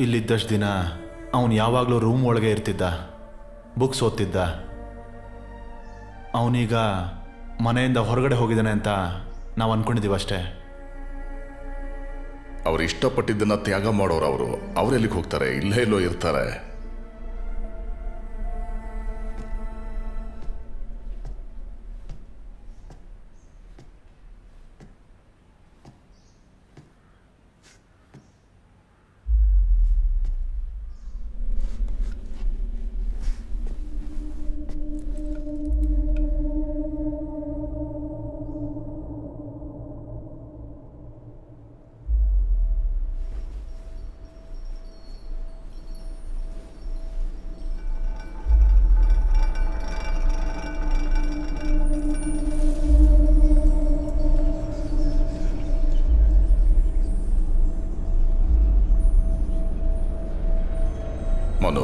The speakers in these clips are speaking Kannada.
ಇಲ್ಲಿದ್ದಷ್ಟು ದಿನ ಅವನು ಯಾವಾಗಲೂ ರೂಮ್ ಒಳಗೆ ಇರ್ತಿದ್ದ, ಬುಕ್ಸ್ ಓದ್ತಿದ್ದ. ಅವನೀಗ ಮನೆಯಿಂದ ಹೊರಗಡೆ ಹೋಗಿದ್ದಾನೆ ಅಂತ ನಾವು ಅಂದ್ಕೊಂಡಿದ್ದೀವಿ ಅಷ್ಟೇ. ಅವ್ರು ಇಷ್ಟಪಟ್ಟಿದ್ದನ್ನ ತ್ಯಾಗ ಮಾಡೋರು ಅವರೆಲ್ಲಿಗೆ ಹೋಗ್ತಾರೆ? ಇಲ್ಲೇ ಎಲ್ಲೋ ಇರ್ತಾರೆ. ಮನು,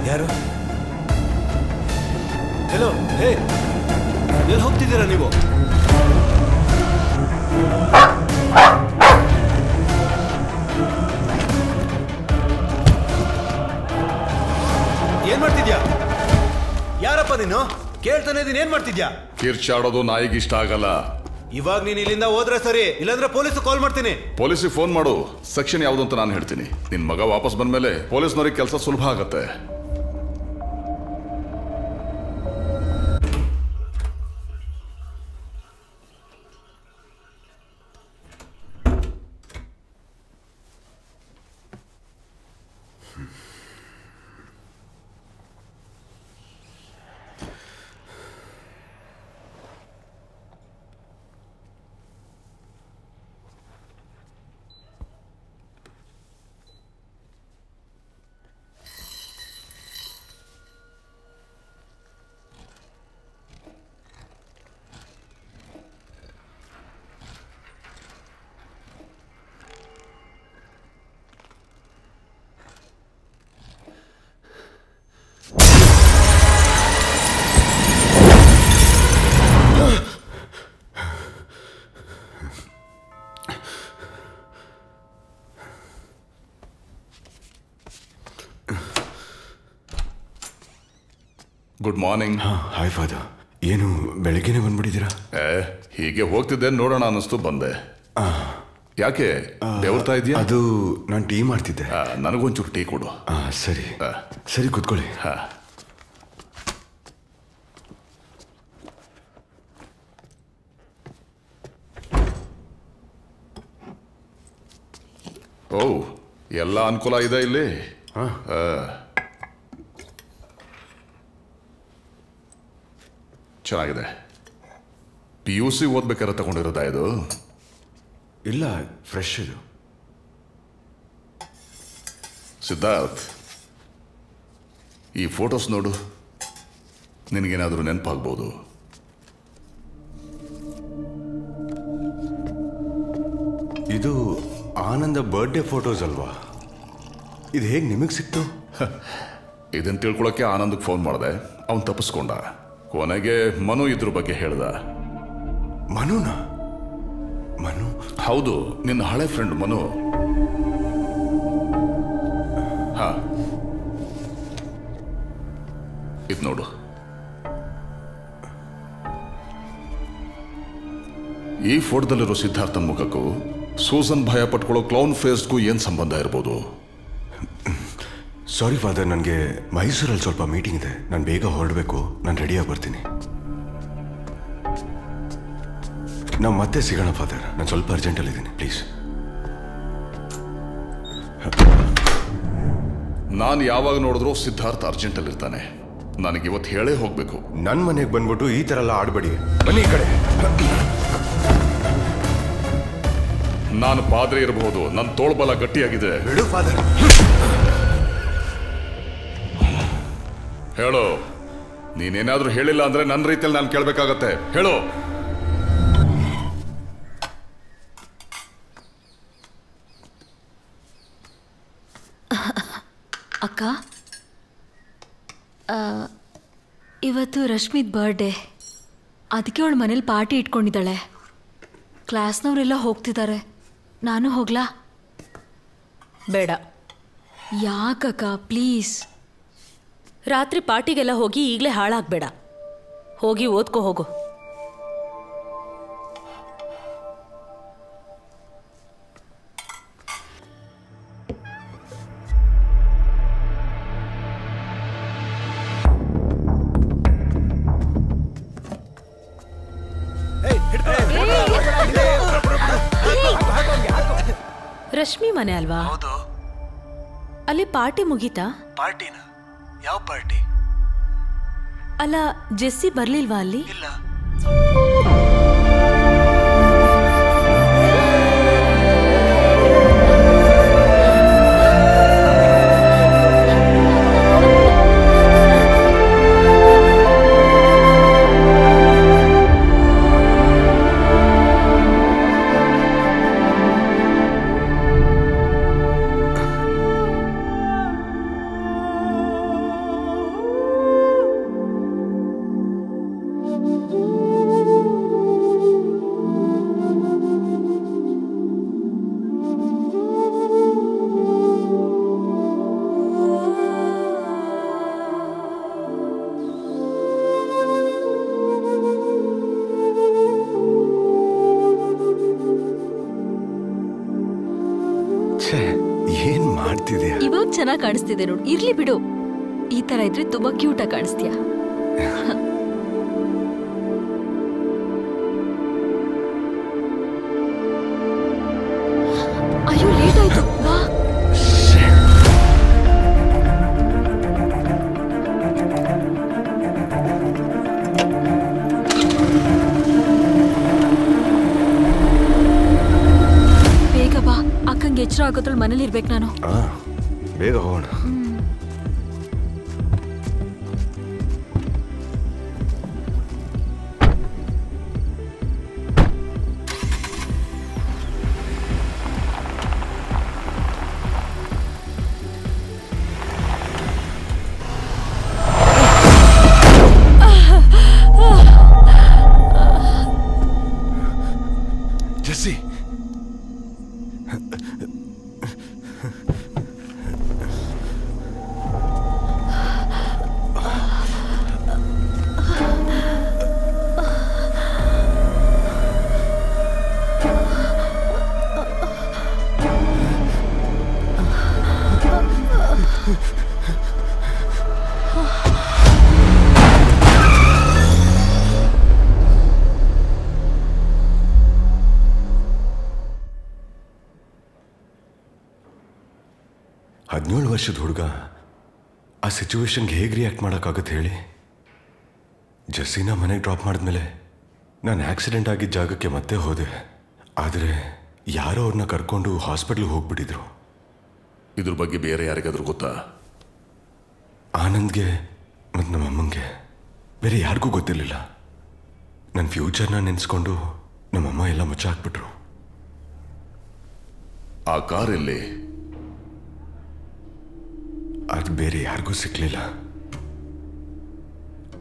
ಯಾರು? ಹೆಲೋ, ಹೇ, ಎಲ್ಲಿ ಹೋಗ್ತಿದ್ದೀರಾ ನೀವು? ಏನ್ ಮಾಡ್ತಿದ್ಯಾ? ಯಾರಪ್ಪ ನೀನು? ಕೇಳ್ತಾನೆ ಇದೀನಿ, ಏನ್ ಮಾಡ್ತಿದ್ಯಾ? ಕಿರ್ಚಾಡೋದು ನಾಯಿಗೆ ಇಷ್ಟ ಆಗಲ್ಲ. ಇವಾಗ ನೀನ್ ಇಲ್ಲಿಂದ ಹೋದ್ರೆ ಸರಿ, ಇಲ್ಲಾಂದ್ರೆ ಪೊಲೀಸ್ ಕಾಲ್ ಮಾಡ್ತೀನಿ. ಪೊಲೀಸಿಗೆ ಫೋನ್ ಮಾಡು. ಸೆಕ್ಷನ್ ಯಾವುದು ಅಂತ ನಾನು ಹೇಳ್ತೀನಿ. ನಿನ್ ಮಗ ವಾಪಸ್ ಬಂದ್ಮೇಲೆ ಪೊಲೀಸ್ನವ್ರಿಗೆ ಕೆಲಸ ಸುಲಭ ಆಗತ್ತೆ. Good morning. Hi father. ಏನು ಬೆಳಗ್ಗೆನೆ ಬಂದ್ಬಿಟ್ಟಿದ್ದೀರಾ? ಹೀಗೆ ಹೋಗ್ತಿದ್ದೆ, ನೋಡೋಣ ಅನ್ನಿಸ್ತು ಬಂದೆ. ಯಾಕೆ ಬೆವರ್ತಾ ಇದೆಯಾ? ಅದು ನಾನು ಟೀ ಮಾಡ್ತಿದ್ದೆ. ನನಗೊಂಚೂರು ಟೀ ಕೊಡು. ಸರಿ ಸರಿ, ಕೂತ್ಕೊಳ್ಳಿ. ಓ, ಎಲ್ಲ ಅನುಕೂಲ ಇದೆ ಇಲ್ಲಿ. ಚೆನ್ನಾಗಿದೆ. PUC ಓದ್ಬೇಕಾದ್ರೆ ತಗೊಂಡಿರೋದಾ ಇದು? ಇಲ್ಲ, ಫ್ರೆಶ್ ಇದು. ಸಿದ್ಧಾರ್ಥ್, ಈ ಫೋಟೋಸ್ ನೋಡು, ನಿನಗೇನಾದರೂ ನೆನಪಾಗ್ಬೋದು. ಇದು ಆನಂದ ಬರ್ಡೇ ಫೋಟೋಸ್ ಅಲ್ವಾ? ಇದು ಹೇಗೆ ನಿಮಗೆ ಸಿಕ್ತು? ಇದನ್ನು ತಿಳ್ಕೊಳಕ್ಕೆ ಆನಂದಕ್ಕೆ ಫೋನ್ ಮಾಡಿದೆ, ಅವನು ತಪ್ಪಿಸ್ಕೊಂಡ. ಕೊನೆಗೆ ಮನು ಇದ್ರ ಬಗ್ಗೆ ಹೇಳ್ದ. ಮನುನ? ಮನು? ಹೌದು, ನಿನ್ನ ಹಳೆ ಫ್ರೆಂಡ್ ಮನು. ಇದು ನೋಡು. ಈ ಫೋಟೋದಲ್ಲಿರೋ ಸಿದ್ಧಾರ್ಥನ್ ಮುಖಕ್ಕೂ ಸೂಸನ್ ಭಯ ಪಟ್ಕೊಳ್ಳೋ ಕ್ಲೌನ್ ಫೇಸ್ಗೂ ಏನ್ ಸಂಬಂಧ ಇರ್ಬೋದು? ಸಾರಿ ಫಾದರ್, ನನಗೆ ಮೈಸೂರಲ್ಲಿ ಸ್ವಲ್ಪ ಮೀಟಿಂಗ್ ಇದೆ, ನಾನು ಬೇಗ ಹೊರಡಬೇಕು. ನಾನು ರೆಡಿಯಾಗಿ ಬರ್ತೀನಿ. ನಾವು ಮತ್ತೆ ಸಿಗೋಣ ಫಾದರ್, ನಾನು ಸ್ವಲ್ಪ ಅರ್ಜೆಂಟಲ್ಲಿದ್ದೀನಿ, ಪ್ಲೀಸ್. ನಾನು ಯಾವಾಗ ನೋಡಿದ್ರೂ ಸಿದ್ಧಾರ್ಥ್ ಅರ್ಜೆಂಟಲ್ಲಿರ್ತಾನೆ. ನನಗಿವತ್ತು ಹೇಳೇ ಹೋಗ್ಬೇಕು. ನನ್ನ ಮನೆಗೆ ಬಂದ್ಬಿಟ್ಟು ಈ ಥರ ಎಲ್ಲ ಆಡಬೇಡಿ. ಬನ್ನಿ ಈ ಕಡೆ. ನಾನು ಪಾದ್ರೆ ಇರಬಹುದು, ನನ್ನ ತೋಳ್ಬಲ ಗಟ್ಟಿಯಾಗಿದೆ. ಬಿಡು ಫಾದರ್. ಹೇಳು. ನೀನೇನಾದ್ರೂ ಹೇಳಿಲ್ಲ ಅಂದ್ರೆ ನನ್ನ ರೀತಿಯಲ್ಲಿ ನಾನು ಕೇಳಬೇಕಾಗತ್ತೆ. ಹೇಳು. ಅಕ್ಕ, ಇವತ್ತು ರಶ್ಮಿದ್ ಬರ್ಡೇ. ಅದಕ್ಕೆ ಅವಳು ಮನೇಲಿ ಪಾರ್ಟಿ ಇಟ್ಕೊಂಡಿದ್ದಾಳೆ. ಕ್ಲಾಸ್ನವರೆಲ್ಲ ಹೋಗ್ತಿದ್ದಾರೆ. ನಾನು ಹೋಗ್ಲಾ? ಬೇಡ. ಯಾಕಕ್ಕ, ಪ್ಲೀಸ್. ರಾತ್ರಿ ಪಾರ್ಟಿಗೆಲ್ಲ ಹೋಗಿ ಈಗಲೇ ಹಾಳಾಗಬೇಡ. ಹೋಗಿ ಓದ್ಕೋ ಹೋಗು. ರಶ್ಮಿ ಮನೆ ಅಲ್ವಾ? ಹೌದು. ಅಲ್ಲಿ ಪಾರ್ಟಿ ಮುಗೀತಾ? ಪಾರ್ಟಿನ? ಯಾವ ಪಾರ್ಟಿ? ಅಲ್ಲ, ಜೆಸ್ಸಿ ಬರ್ಲಿಲ್ವಾ ಅಲ್ಲಿ? ಇಲ್ಲ. ಏನ್ ಮಾಡ್ತಿದ್ಯಾ? ಇವಾಗ ಚೆನ್ನಾಗಿ ಕಾಣಿಸ್ತಿದೆ ನೋಡು. ಇರ್ಲಿ ಬಿಡು. ಈ ತರ ಇದ್ರೆ ತುಂಬಾ ಕ್ಯೂಟ್ ಆಗಿ ಕಾಣಿಸ್ತೀಯ. ಅಯ್ಯೋ, ಲೇಟ್ ಆಯ್ತು. ಬಾ. ಬೇಗ ಬಾ. ಅಕ್ಕಂಗೆ ಎಚ್ಚರ ಆಗೋದ್ರಲ್ಲಿ ಮನೇಲಿ ಇರ್ಬೇಕು ನಾನು. ಬೇಗ ಹೋಗೋಣ. ಜೆಸ್ಸಿ, ವರ್ಷದ ಹುಡುಗ ಆ ಸಿಚುವೇಶನ್ಗೆ ಹೇಗೆ ರಿಯಾಕ್ಟ್ ಮಾಡೋಕ್ಕಾಗತ್ತೆ ಹೇಳಿ? ಜೆಸ್ಸಿನ ಮನೆಗೆ ಡ್ರಾಪ್ ಮಾಡಿದ್ಮೇಲೆ ನಾನು ಆಕ್ಸಿಡೆಂಟ್ ಆಗಿದ್ದ ಜಾಗಕ್ಕೆ ಮತ್ತೆ ಹೋದೆ. ಆದರೆ ಯಾರೋ ಅವ್ರನ್ನ ಕರ್ಕೊಂಡು ಹಾಸ್ಪಿಟ್ಲಿಗೆ ಹೋಗ್ಬಿಟ್ಟಿದ್ರು. ಇದ್ರ ಬಗ್ಗೆ ಬೇರೆ ಯಾರಿಗಾದ್ರೂ ಗೊತ್ತಾ? ಆನಂದ್ಗೆ ಮತ್ತು ನಮ್ಮ ಅಮ್ಮಂಗೆ. ಬೇರೆ ಯಾರಿಗೂ ಗೊತ್ತಿರಲಿಲ್ಲ. ನನ್ನ ಫ್ಯೂಚರ್ನ ನೆನೆಸ್ಕೊಂಡು ನಮ್ಮಮ್ಮ ಎಲ್ಲ ಮುಚ್ಚಾಕ್ಬಿಟ್ರು. ಆ ಕಾರಲ್ಲಿ ಅದು ಬೇರೆ ಯಾರಿಗೂ ಸಿಕ್ಕಲಿಲ್ಲ.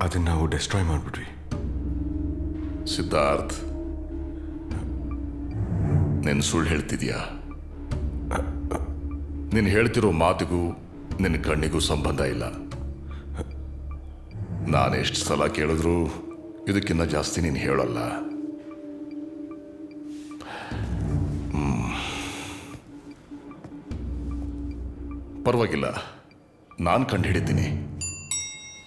ಅದನ್ನು ನಾವು ಡೆಸ್ಟ್ರಾಯ್ ಮಾಡಿಬಿಟ್ವಿ. ಸಿದ್ಧಾರ್ಥ್, ನೀನು ಸುಳ್ಳು ಹೇಳ್ತಿದ್ಯಾ? ನೀನು ಹೇಳ್ತಿರೋ ಮಾತಿಗೂ ನಿನ್ನ ಕಣ್ಣಿಗೂ ಸಂಬಂಧ ಇಲ್ಲ. ನಾನೆಷ್ಟು ಸಲ ಕೇಳಿದ್ರು ಇದಕ್ಕಿಂತ ಜಾಸ್ತಿ ನೀನು ಹೇಳಲ್ಲ. ಪರವಾಗಿಲ್ಲ, ನಾನು ಕಂಡು ಹಿಡಿತೀನಿ.